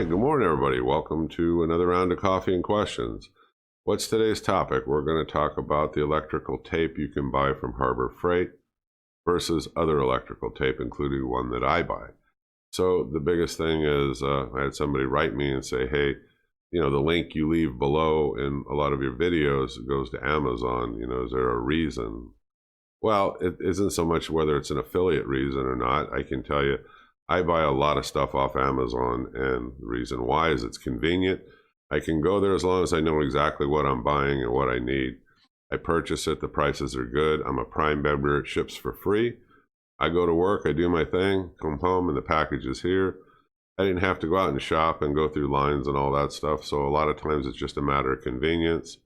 right, good morning, everybody. Welcome to another round of Coffee and Questions. What's today's topic? We're going to talk about the electrical tape you can buy from Harbor Freight versus other electrical tape, including one that I buy. So the biggest thing is I had somebody write me and say, hey, the link you leave below in a lot of your videos goes to Amazon. Is there a reason? Well, it isn't so much whether it's an affiliate reason or not. I can tell you, I buy a lot of stuff off Amazon, and the reason why is it's convenient. I can go there as long as I know exactly what I'm buying and what I need. I purchase it, the prices are good. I'm a Prime member, it ships for free. I go to work, I do my thing, come home, and the package is here. I didn't have to go out and shop and go through lines and all that stuff, so a lot of times it's just a matter of convenience.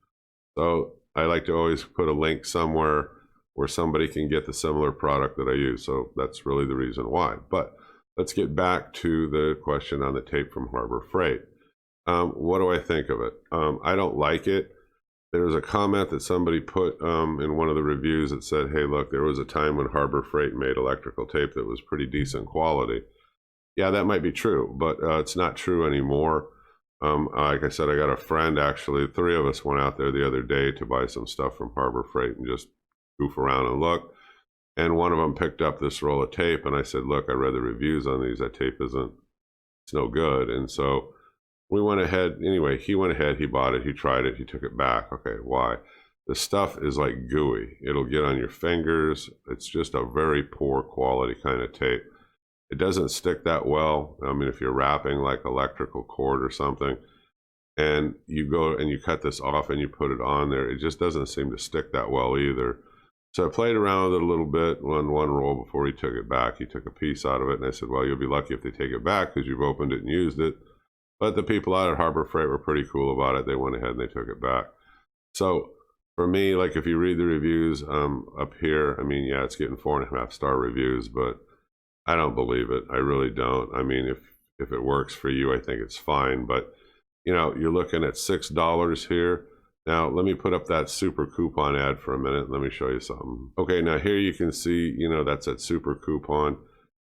So I like to always put a link somewhere where somebody can get the similar product that I use, so that's really the reason why. But let's get back to the question on the tape from Harbor Freight. What do I think of it? I don't like it. There was a comment that somebody put in one of the reviews that said, hey, look, there was a time when Harbor Freight made electrical tape that was pretty decent quality. Yeah, that might be true, but it's not true anymore. Like I said, I got a friend, actually, 3 of us went out there the other day to buy some stuff from Harbor Freight and just goof around and look. And one of them picked up this roll of tape, and I said, look, I read the reviews on these. That tape it's no good. And so we went ahead. Anyway, he went ahead, he bought it, he tried it, he took it back. Okay, why? The stuff is like gooey. It'll get on your fingers. It's just a very poor quality kind of tape. It doesn't stick that well. I mean, if you're wrapping like electrical cord or something, and you go and you cut this off and you put it on there, it just doesn't seem to stick that well either. So I played around with it a little bit on one roll before he took it back. He took a piece out of it, and I said, well, you'll be lucky if they take it back because you've opened it and used it. But the people out at Harbor Freight were pretty cool about it. They went ahead and they took it back. So for me, like if you read the reviews up here, I mean, yeah, it's getting 4.5-star reviews, but I don't believe it. I really don't. I mean, if it works for you, I think it's fine. But, you're looking at $6 here. Now, let me put up that super coupon ad for a minute. Let me show you something. Okay, now here you can see, that's that super coupon.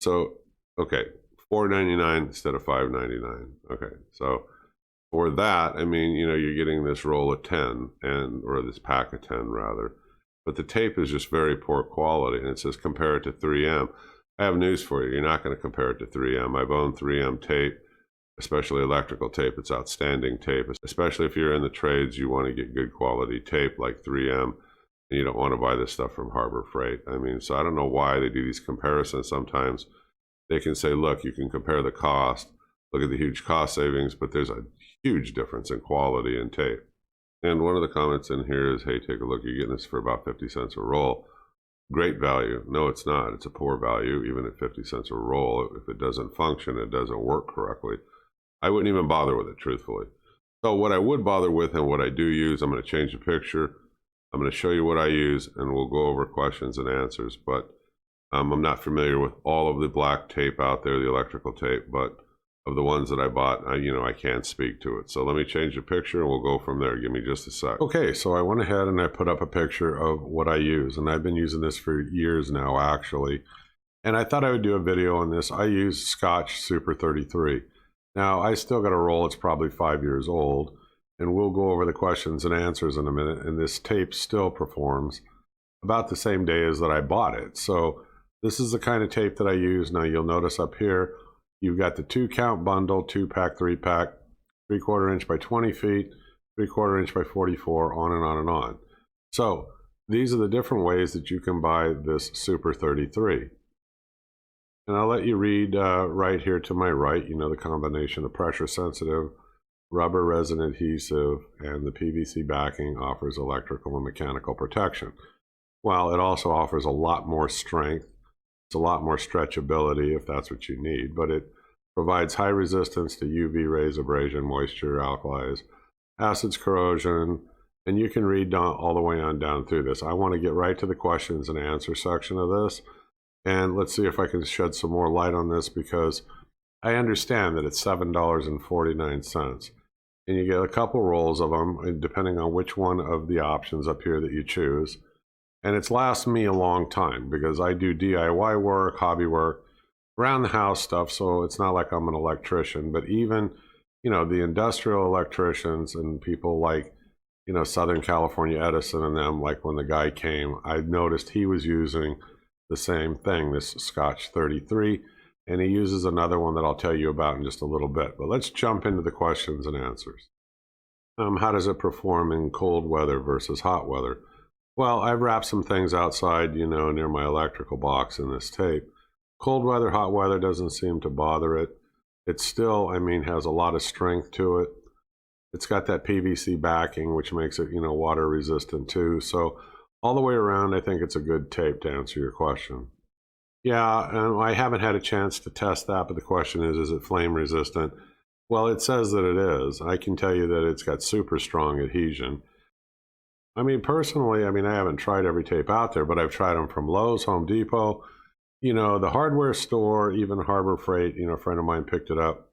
So, okay, $4.99 instead of $5.99. Okay, so for that, I mean, you're getting this roll of 10, or this pack of 10 rather. But the tape is just very poor quality, and it says compare it to 3M. I have news for you. You're not going to compare it to 3M. I've owned 3M tape, especially electrical tape. It's outstanding tape, especially if you're in the trades. You want to get good quality tape like 3M, and you don't want to buy this stuff from Harbor Freight. I mean, so I don't know why they do these comparisons. Sometimes they can say, look, you can compare the cost, look at the huge cost savings, but there's a huge difference in quality and tape. And one of the comments in here is, hey, take a look, you're getting this for about 50 cents a roll. Great value. No, it's not. It's a poor value, even at 50 cents a roll. If it doesn't function, it doesn't work correctly, I wouldn't even bother with it, truthfully. So what I would bother with and what I do use, I'm going to change the picture. I'm going to show you what I use, and we'll go over questions and answers. But I'm not familiar with all of the black tape out there, the electrical tape, but of the ones that I bought, I can't speak to it. So let me change the picture, and we'll go from there. Give me just a sec. Okay, so I went ahead and I put up a picture of what I use, and I've been using this for years now, actually. And I thought I would do a video on this. I use Scotch Super 33. Now, I still got a roll, it's probably 5 years old, and we'll go over the questions and answers in a minute, and this tape still performs about the same day as that I bought it. So this is the kind of tape that I use. Now, you'll notice up here, you've got the 2-count bundle, 2-pack, 3-pack, 3/4 inch by 20 feet, 3/4 inch by 44, on and on and on. So these are the different ways that you can buy this Super 33. And I'll let you read right here to my right, the combination of pressure sensitive, rubber resin adhesive, and the PVC backing offers electrical and mechanical protection. Well, it also offers a lot more strength. It's a lot more stretchability if that's what you need, but it provides high resistance to UV rays, abrasion, moisture, alkalis, acids, corrosion, and you can read all the way on down through this. I want to get right to the questions and answer section of this. And let's see if I can shed some more light on this, because I understand that it's $7.49. And you get a couple rolls of them, depending on which one of the options up here that you choose. And it's lasted me a long time because I do DIY work, hobby work, around the house stuff, so it's not like I'm an electrician. But even the industrial electricians and people like, Southern California Edison and them, like when the guy came, I noticed he was using the same thing, this Scotch 33, and he uses another one that I'll tell you about in just a little bit. But let's jump into the questions and answers. How does it perform in cold weather versus hot weather? Well, I've wrapped some things outside, near my electrical box in this tape. Cold weather, hot weather doesn't seem to bother it. It still, has a lot of strength to it. It's got that PVC backing, which makes it, water resistant too. So all the way around, I think it's a good tape to answer your question. Yeah, and I haven't had a chance to test that, but the question is it flame resistant? Well, it says that it is. I can tell you that it's got super strong adhesion. Personally, I haven't tried every tape out there, but I've tried them from Lowe's, Home Depot, the hardware store, even Harbor Freight. A friend of mine picked it up.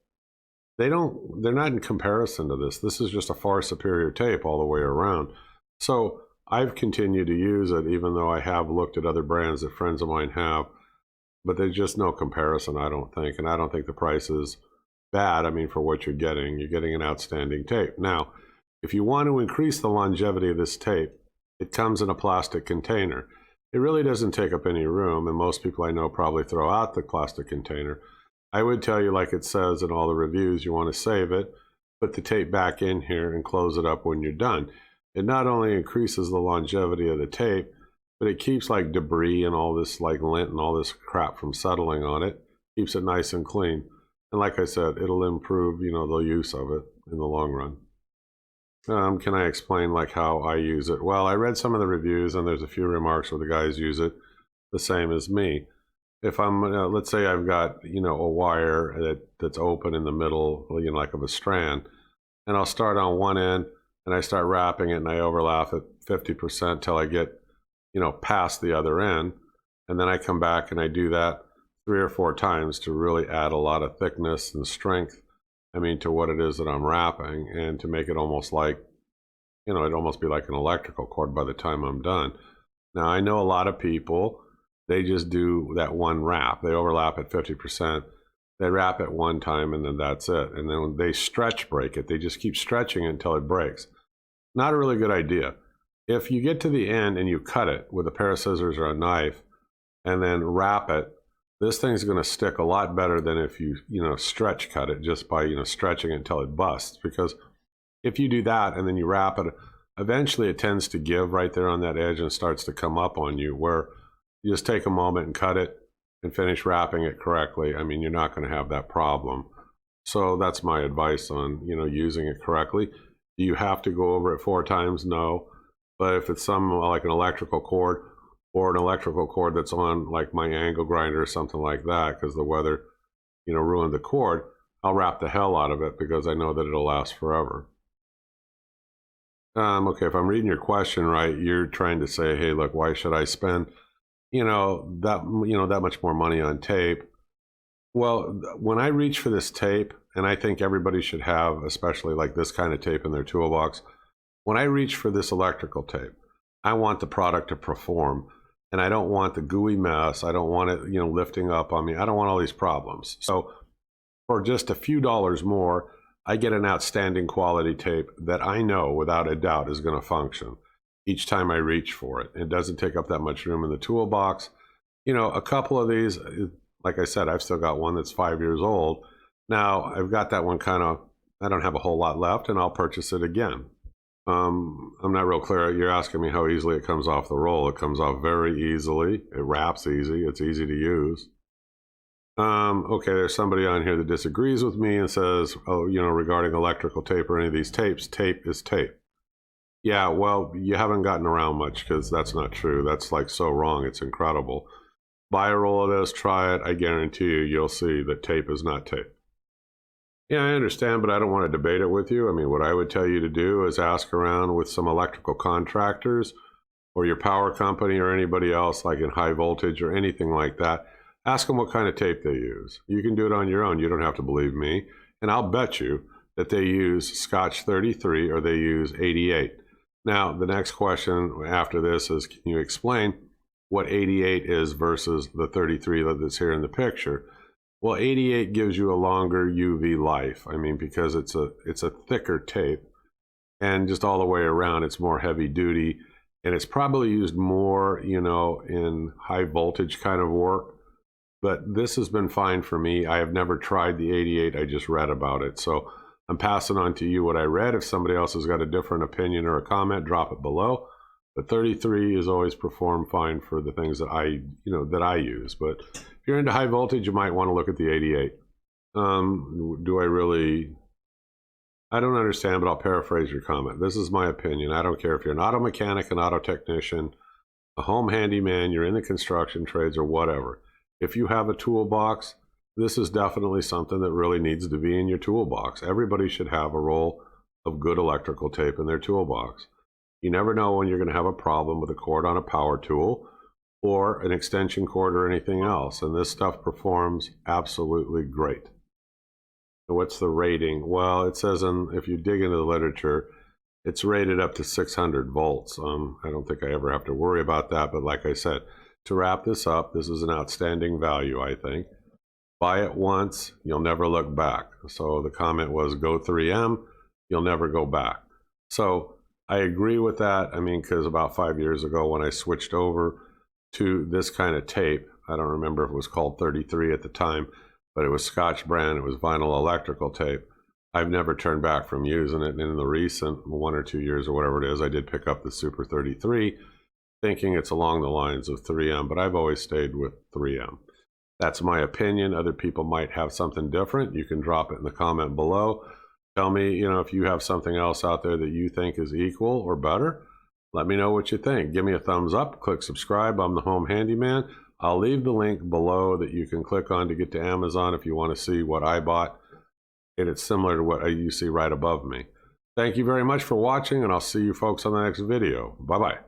They're not in comparison to this. This is just a far superior tape all the way around. So I've continued to use it, even though I have looked at other brands that friends of mine have, but there's just no comparison, I don't think. And I don't think the price is bad. For what you're getting an outstanding tape. Now, if you want to increase the longevity of this tape, it comes in a plastic container. It really doesn't take up any room, and most people I know probably throw out the plastic container. I would tell you, like it says in all the reviews, you want to save it, put the tape back in here and close it up when you're done. It not only increases the longevity of the tape, but it keeps like debris and all this like lint and all this crap from settling on it. Keeps it nice and clean. And like I said, it'll improve, the use of it in the long run. Can I explain like how I use it? Well, I read some of the reviews and there's a few remarks where the guys use it the same as me. If I'm, let's say I've got, a wire that's open in the middle, like of a strand, and I'll start on one end and I start wrapping it and I overlap it 50% till I get, past the other end. And then I come back and I do that 3 or 4 times to really add a lot of thickness and strength, to what it is that I'm wrapping, and to make it almost like, it'd almost be like an electrical cord by the time I'm done. Now, I know a lot of people, they just do that one wrap. They overlap at 50%. They wrap it one time and then that's it. And then they stretch break it. They just keep stretching it until it breaks. Not a really good idea. If you get to the end and you cut it with a pair of scissors or a knife and then wrap it, this thing's going to stick a lot better than if you, stretch cut it just by, stretching it until it busts. Because if you do that and then you wrap it, eventually it tends to give right there on that edge and starts to come up on you, where you just take a moment and cut it and finish wrapping it correctly. You're not going to have that problem. So that's my advice on, using it correctly. Do you have to go over it 4 times? No. But if it's some like an electrical cord, or an electrical cord that's on like my angle grinder or something like that, because the weather, ruined the cord, I'll wrap the hell out of it because I know that it'll last forever. Okay, if I'm reading your question right, you're trying to say, hey, look, why should I spend, that much more money on tape? Well, when I reach for this tape, and I think everybody should have, especially like this kind of tape in their toolbox, when I reach for this electrical tape, I want the product to perform. And I don't want the gooey mess. I don't want it, lifting up on me. I don't want all these problems. So for just a few dollars more, I get an outstanding quality tape that I know without a doubt is going to function each time I reach for it. It doesn't take up that much room in the toolbox. A couple of these, like I said, I've still got one that's 5 years old. Now I've got that one I don't have a whole lot left, and I'll purchase it again. I'm not real clear. You're asking me how easily it comes off the roll. It comes off very easily. It wraps easy. It's easy to use. Okay, there's somebody on here that disagrees with me and says, oh, regarding electrical tape or any of these tapes, tape is tape. Yeah, well, you haven't gotten around much, because that's not true. That's like so wrong. It's incredible. Buy a roll of this, try it. I guarantee you'll see that tape is not tape. Yeah, I understand, but I don't want to debate it with you. What I would tell you to do is ask around with some electrical contractors or your power company or anybody else, like in high voltage or anything like that. Ask them what kind of tape they use. You can do it on your own. You don't have to believe me. And I'll bet you that they use Scotch 33 or they use 88. Now, the next question after this is, can you explain what 88 is versus the 33 that's here in the picture? Well, 88 gives you a longer UV life. I mean, because it's a thicker tape, and just all the way around, it's more heavy duty, and it's probably used more, you know, in high voltage kind of work. But this has been fine for me. I have never tried the 88. I just read about it. So I'm passing on to you what I read. If somebody else has got a different opinion or a comment, drop it below. But 33 has always performed fine for the things that I use. But if you're into high voltage, you might want to look at the 88. I don't understand, but I'll paraphrase your comment. This is my opinion. I don't care if you're an auto mechanic, an auto technician, a home handyman, you're in the construction trades or whatever. If you have a toolbox, this is definitely something that really needs to be in your toolbox. Everybody should have a roll of good electrical tape in their toolbox. You never know when you're going to have a problem with a cord on a power tool or an extension cord or anything else. And this stuff performs absolutely great. What's the rating? Well, it says if you dig into the literature, it's rated up to 600 volts. I don't think I ever have to worry about that. But like I said, to wrap this up, this is an outstanding value, I think. Buy it once, you'll never look back. So the comment was, go 3M, you'll never go back. So I agree with that. I mean, because about 5 years ago when I switched over to this kind of tape, I don't remember if it was called 33 at the time, but it was Scotch brand, it was vinyl electrical tape. I've never turned back from using it. And in the recent 1 or 2 years or whatever it is, I did pick up the Super 33, thinking it's along the lines of 3M, but I've always stayed with 3M. That's my opinion. Other people might have something different. You can drop it in the comment below. Tell me, you know, if you have something else out there that you think is equal or better. Let me know what you think. Give me a thumbs up, click subscribe. I'm the Home Handyman. I'll leave the link below that you can click on to get to Amazon if you want to see what I bought. And it's similar to what you see right above me. Thank you very much for watching, and I'll see you folks on the next video. Bye-bye.